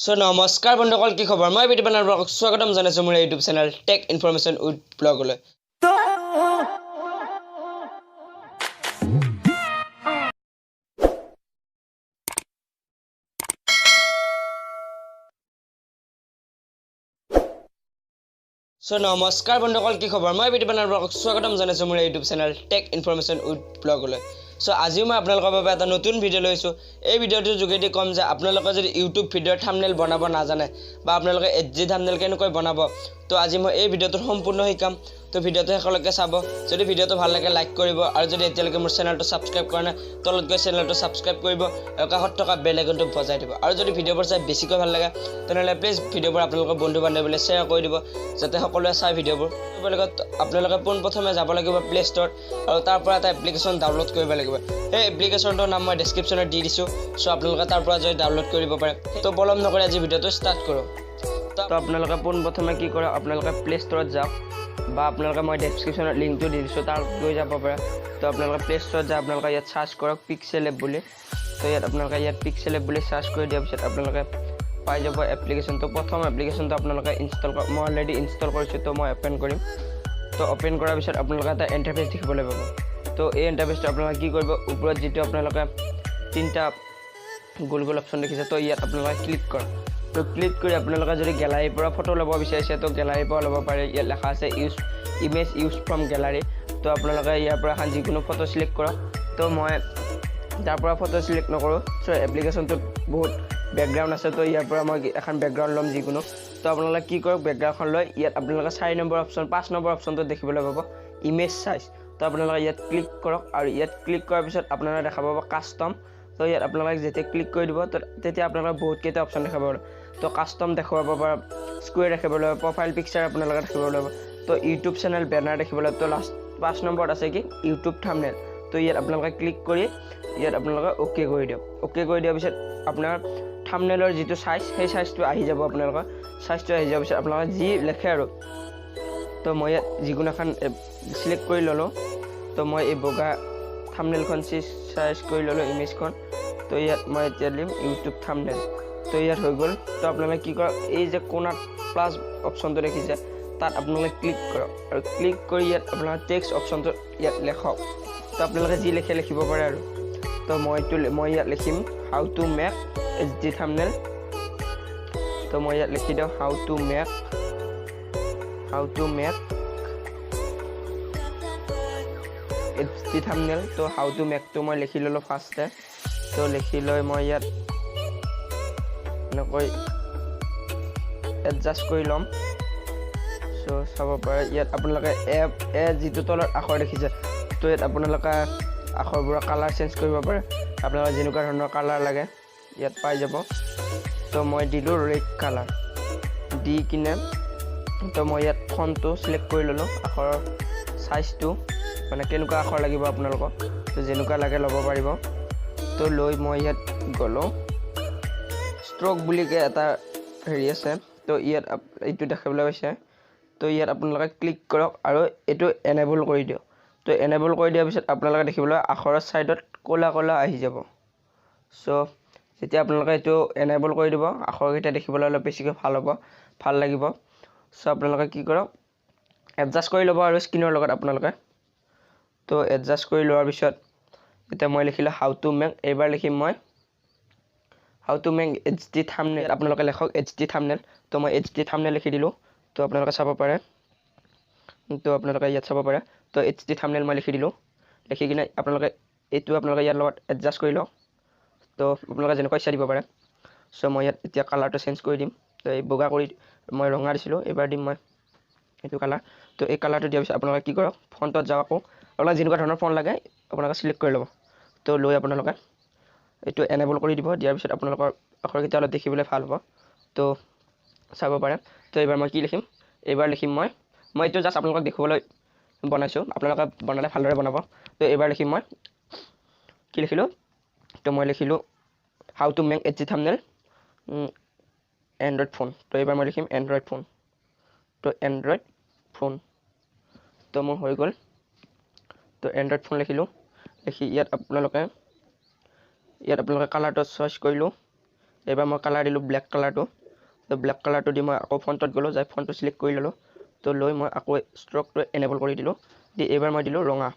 So নমস্কাৰ বন্ধুসকল, কি খবৰ? মই বিদ্যুৎ আপোনালোকক স্বাগতম জনাইছোঁ মোৰ YouTube channel tech information with ব্লগলৈ। সো নমস্কাৰ বন্ধুসকল, কি খবৰ? মই বিদ্যুৎ আপোনালোকক স্বাগতম জনাইছোঁ মোৰ YouTube channel tech information with ব্লগলৈ। সো আজিও মই আপোনালোকৰ বাবে এটা নতুন ভিডিঅ' লৈছোঁ। এই ভিডিঅ'টোৰ যোগেদি ক'ম যে আপোনালোকে যদি ইউটিউব ভিডিঅ'ৰ থাম্বনেইল বনাব নাজানে বা আপোনালোকে HD থাম্বনেইল কেনেকৈ বনাব, তো আজি মই এই ভিডিঅ'টোৰ সম্পূৰ্ণ শিকাম। তো ভিডিঅ'টো শেষলৈকে চাব। যদি ভিডিঅ'টো ভাল লাগে লাইক কৰিব, আৰু যদি এতিয়ালৈকে মোৰ চেনেলটো ছাবস্ক্ৰাইব কৰা নাই তলত গৈ চেনেলটো ছাবস্ক্ৰাইব কৰিব আৰু কাষত থকা বেল আইকনটো বজাই দিব। আৰু যদি ভিডিঅ'বোৰ চাই বেছিকৈ ভাল লাগে তেনেহ'লে প্লিজ ভিডিঅ'বোৰ আপোনালোকৰ বন্ধু বান্ধৱীলৈ শ্বেয়াৰ কৰি দিব, যাতে সকলোৱে চাই ভিডিঅ'বোৰ। আপোনালোকে পোনপ্ৰথমে যাব লাগিব প্লে ষ্ট'ৰত আৰু তাৰ পৰা এটা এপ্লিকেশ্যন ডাউনলোড কৰিব লাগিব। সেই এপ্লিকেশ্যনটোৰ নাম মই ডেছক্ৰিপশ্যনত দি দিছোঁ, চ' আপোনালোকে তাৰ পৰা যদি ডাউনলোড কৰিব পাৰে। তো পলম নকৰি আজি ভিডিঅ'টো ষ্টাৰ্ট কৰোঁ। তো আপোনালোকে পোনপ্ৰথমে কি কৰে, আপোনালোকে প্লে ষ্ট'ৰত যাওক, বা আপোনালোকে মই ডেছক্ৰিপশ্যনত লিংকটো দি দিছোঁ, তাত গৈ যাব পাৰে। তো আপোনালোকে প্লে ষ্ট'ৰত যায়, আপোনালোকে ইয়াত চাৰ্চ কৰক পিক্সেল এপ বুলি। তো ইয়াত আপোনালোকে পিক্সেল এপ বুলি চাৰ্চ কৰি দিয়াৰ পিছত আপোনালোকে পাই যাব এপ্লিকেশ্যনটো। প্ৰথম এপ্লিকেশ্যনটো আপোনালোকে ইনষ্টল কৰক। মই অলৰেডি ইনষ্টল কৰিছোঁ, তো মই অ'পেন কৰিম। তো অ'পেন কৰাৰ পিছত আপোনালোকে এটা ইণ্টাৰফেচ দেখিবলৈ পাব। তো এই ইণ্টাৰফেচটো আপোনালোকে কি কৰিব, ওপৰত যিটো আপোনালোকে তিনিটা গোল গোল অপশ্যন দেখিছে, তো ইয়াত আপোনালোকে ক্লিক কৰক। তো ক্লিক কৰি আপোনালোকে যদি গেলাৰীৰ পৰা ফটো ল'ব বিচাৰিছে তো গেলাৰীৰ পৰা ল'ব পাৰে। ইয়াত লেখা আছে ইমেজ ইউজ ফ্ৰম গেলাৰী। তো আপোনালোকে ইয়াৰ পৰা এখন যিকোনো ফটো চিলেক্ট কৰক। তো মই তাৰ পৰা ফটো চিলেক্ট নকৰোঁ, চ' এপ্লিকেশ্যনটোত বহুত বেকগ্ৰাউণ্ড আছে, তো ইয়াৰ পৰা মই এখন বেকগ্ৰাউণ্ড ল'ম যিকোনো। তো আপোনালোকে কি কৰক, বেকগ্ৰাউণ্ডখন লৈ ইয়াত আপোনালোকে 4 নম্বৰ অপশ্যন 5 নম্বৰ অপশ্যনটো দেখিবলৈ পাব ইমেজ চাইজ। তো আপোনালোকে ইয়াত ক্লিক কৰক, আৰু ইয়াত ক্লিক কৰাৰ পিছত আপোনালোকে দেখা পাব কাষ্টম। তো ইয়াত আপোনালোকে যেতিয়া ক্লিক কৰি দিব তেতিয়া আপোনালোকে বহুতকেইটা অপশ্যন দেখাব পাব। তো কাষ্টম দেখুৱাব পৰা, স্কুৱেৰ দেখিবলৈ পাব, প্ৰফাইল পিকচাৰ আপোনালোকে দেখিবলৈ পাব, তো ইউটিউব চেনেল বেনাৰ দেখিবলৈ পাব। তো লাষ্ট 5 নম্বৰত আছে কি ইউটিউব থাম্বনেইল। তো ইয়াত আপোনালোকে ক্লিক কৰি ইয়াত আপোনালোকে অ'কে কৰি দিয়ক। অ'কে কৰি দিয়াৰ পিছত আপোনাৰ থাম্বনেইলৰ যিটো চাইজ, সেই চাইজটো আহি যাব। আপোনালোকৰ চাইজটো আহি যোৱাৰ পিছত আপোনালোকে যি লিখে আৰু, তো মই ইয়াত যিকোনো এখন চিলেক্ট কৰি ল'লোঁ। তো মই এই বগা থাম্বনেইলখন চাইজ কৰি ল'লোঁ ইমেজখন। তো ইয়াত মই এতিয়া দিম ইউটিউব থাম্বনেইল। তো ইয়াত হৈ গ'ল। তো আপোনালোকে কি কৰক, এই যে কোণাত প্লাছ অপশ্যনটো দেখিছে তাত আপোনালোকে ক্লিক কৰক, আৰু ক্লিক কৰি ইয়াত আপোনালোকে টেক্সট অপশ্যনটো ইয়াত লিখক। তো আপোনালোকে যি লিখে লিখিব পাৰে আৰু। তো মই ইয়াত লিখিম হাউ টু মেক HD থাম্বনেইল। তো মই ইয়াত লিখি দিওঁ হাউ টু মেক HD থাম্বনেইল। তো হাউ টু মেকটো মই লিখি ল'লোঁ ফাৰ্ষ্টে। তো লিখি লৈ মই ইয়াত এনেকৈ এডজাষ্ট কৰি ল'ম। চ' চাব পাৰে ইয়াত আপোনালোকে যিটো তলত আখৰ দেখিছে, তো ইয়াত আপোনালোকে আখৰবোৰৰ কালাৰ চেঞ্জ কৰিব পাৰে। আপোনালোকে যেনেকুৱা ধৰণৰ কালাৰ লাগে ইয়াত পাই যাব। তো মই দিলোঁ ৰেড কালাৰ দি কিনে, তো মই ইয়াত ফণ্টটো চিলেক্ট কৰি ল'লোঁ, আখৰৰ চাইজটো মানে কেনেকুৱা আখৰ লাগিব আপোনালোকক, তো যেনেকুৱা লাগে ল'ব পাৰিব। তো লৈ মই ইয়াত গ'লোঁ, ষ্ট্ৰক বুলিকৈ এটা হেৰি আছে, তো ইয়াত এইটো দেখিবলৈ পাইছে। তো ইয়াত আপোনালোকে ক্লিক কৰক আৰু এইটো এনেবল কৰি দিয়ক। তো এনেবল কৰি দিয়াৰ পিছত আপোনালোকে দেখিবলৈ আখৰৰ ছাইডত ক'লা ক'লা আহি যাব। চ' যেতিয়া আপোনালোকে এইটো এনেবল কৰি দিব, আখৰকেইটা দেখিবলৈ অলপ বেছিকৈ ভাল লাগিব। চ' আপোনালোকে কি কৰক, এডজাষ্ট কৰি ল'ব আৰু স্ক্ৰীনৰ লগত আপোনালোকে। তো এডজাষ্ট কৰি লোৱাৰ পিছত এতিয়া মই লিখিলোঁ হাউ টু মেক। এইবাৰ লিখিম মই হাউ টু মেক HD থাম্বনেইল। আপোনালোকে লেখক HD থাম্বনেইল। তো মই HD থাম্বনেইল লিখি দিলোঁ। তো আপোনালোকে চাব পাৰে, তো আপোনালোকে ইয়াত চাব পাৰে। তো HD থাম্বনেইল মই লিখি দিলোঁ। লিখি কিনে আপোনালোকে ইয়াৰ লগত এডজাষ্ট কৰি লওক। তো আপোনালোকে যেনেকুৱা ইচ্ছা দিব পাৰে। চ' মই ইয়াত এতিয়া কালাৰটো চেঞ্জ কৰি দিম। তো এই বগা কৰি মই ৰঙা দিছিলোঁ, এইবাৰ দিম মই এইটো কালাৰ। তো এই কালাৰটো দিয়াৰ পিছত আপোনালোকে কি কৰক, ফণ্টত যাওক। আকৌ আপোনালোকে যেনেকুৱা ধৰণৰ ফণ্ট লাগে আপোনালোকে চিলেক্ট কৰি ল'ব। তো লৈ আপোনালোকে এইটো এনেবল কৰি দিব। দিয়াৰ পিছত আপোনালোকৰ আখৰকেইটা অলপ দেখিবলৈ ভাল হ'ব। তো চাব পাৰে। তো এইবাৰ মই কি লিখিম, এইবাৰ লিখিম মই এইটো জাষ্ট আপোনালোকক দেখুৱাবলৈ বনাইছোঁ, আপোনালোকে বনালে ভালদৰে বনাব। তো এইবাৰ লিখিম মই কি লিখিলোঁ, তো মই লিখিলোঁ how to make HD thumbnail Android phone. তো এইবাৰ মই লিখিম এণ্ড্ৰইড ফোন। তো এণ্ড্ৰইড ফোন, তো মোৰ হৈ গ'ল। তো এণ্ড্ৰইড ফোন লিখিলোঁ। লিখি ইয়াত আপোনালোকে কালাৰটো চইচ কৰিলোঁ। এইবাৰ মই কালাৰ দিলোঁ ব্লেক কালাৰটো। তো ব্লেক কালাৰটো দি মই আকৌ ফণ্টত গ'লোঁ, যাই ফণ্টটো চিলেক্ট কৰি ল'লোঁ। তো লৈ মই আকৌ ষ্ট্ৰকটো এনেবল কৰি দিলোঁ। দি এইবাৰ মই দিলোঁ ৰঙা,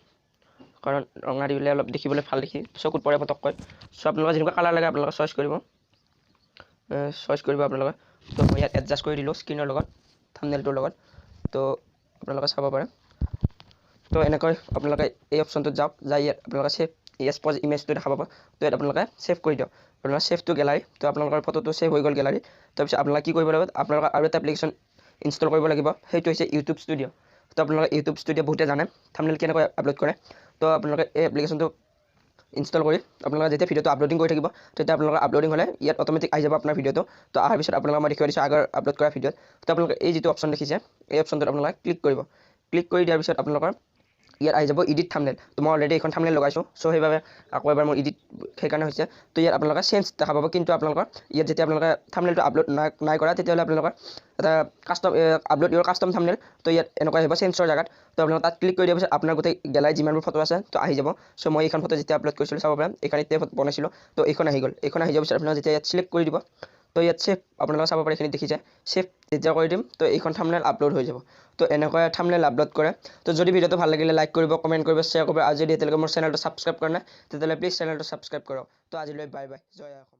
কাৰণ ৰঙা দিলে অলপ দেখিবলৈ ভাল দেখি চকুত পৰে পটককৈ। চ' আপোনালোকে যেনেকুৱা কালাৰ লাগে আপোনালোকে চইচ কৰিব আপোনালোকে। তো মই ইয়াত এডজাষ্ট কৰি দিলোঁ স্ক্ৰীনৰ লগত, থাম্বনেইলটোৰ লগত। তো আপোনালোকে চাব পাৰে। তো এনেকৈ আপোনালোকে এই অপশ্যনটোত যাওক, যাই ইয়াত আপোনালোকে ছেভ পজ ইমেজটো দেখা পাব। তো ইয়াত আপোনালোকে ছেভ কৰি দিয়ক, আপোনালোকে ছেভ টু গেলাৰী। তো আপোনালোকৰ ফটোটো ছেভ হৈ গ'ল গেলাৰী। তাৰপিছত আপোনালোকে কি কৰিব লাগিব, আপোনালোকে আৰু এটা এপ্লিকেশ্যন ইনষ্টল কৰিব লাগিব, সেইটো হৈছে ইউটিউব ষ্টুডিঅ'। তো আপোনালোকে ইউটিউব ষ্টুডিঅ' বহুতে জানে থাম্বনেইল কেনেকৈ আপলোড কৰে। তো আপোনালোকে এই এপ্লিকেশ্যনটো ইনষ্টল কৰি আপোনালোকে যেতিয়া ভিডিঅ'টো আপলোডিং কৰি থাকিব, তেতিয়া আপোনালোকৰ আপলোডিং হ'লে ইয়াত অট'মেটিক আহি যাব আপোনাৰ ভিডিঅ'টো। তো অহাৰ পিছত আপোনালোকক মই দেখিব দিছোঁ আগৰ আপলোড কৰা ভিডিঅ'ত। তো আপোনালোকে এই যিটো অপশ্যন দেখিছে, এই অপশ্যনটোত আপোনালোকে ক্লিক কৰিব। ক্লিক কৰি দিয়াৰ পিছত আপোনালোকৰ ইয়াত আহি যাব এডিট থাম্বনেইল। তো মই অলৰেডি এখন থাম্বনেইল লগাইছোঁ, চ' সেইবাবে আকৌ এবাৰ মোৰ এডিট সেইকাৰণে হৈছে। তো ইয়াত আপোনালোকে চেঞ্জ দেখা পাব, কিন্তু আপোনালোকৰ ইয়াত যেতিয়া আপোনালোকে থাম্বনেইলটো আপলোড নাই কৰা, তেতিয়াহ'লে আপোনালোকৰ এটা কাষ্টম আপলোড ইউৰ কাষ্টম থাম্বনেইল। তো ইয়াত এনেকুৱা আহিব চেঞ্জৰ জেগাত। তো আপোনালোকে তাত ক্লিক কৰি দিয়াৰ পিছত আপোনাৰ গোটেই গেলাৰীত যিমানবোৰ ফটো আছে তো আহি যাব। চ' মই এইখন ফটো যেতিয়া আপলোড কৰিছিলোঁ চাব পাৰে, এইখন এতিয়া বনাইছিলোঁ। তো এইখন আহি গ'ল। এইখন আহি যোৱাৰ পিছত আপোনালোকে যেতিয়া ইয়াত চিলেক্ট কৰি দিব, তো ইয়াত ছেভ আপোনালোকে চাব পাৰে, এইখিনি দেখিছে ছেভ যেতিয়া কৰি দিম, তো এইখন থাম্বনেইল আপলোড হৈ যাব। তো এনেকৈ থাম্বনেইল আপলোড কৰে। তো যদি ভিডিঅ'টো ভাল লাগিলে লাইক কৰিব, কমেণ্ট কৰিব, শ্বেয়াৰ কৰিব। আৰু যদি এতিয়ালৈকে মোৰ চেনেলটো ছাবস্ক্ৰাইব কৰা নাই, তেতিয়াহ'লে প্লিজ চেনেলটো ছাবস্ক্ৰাইব কৰক। তো আজিলৈ বাই বাই, জয় অসম।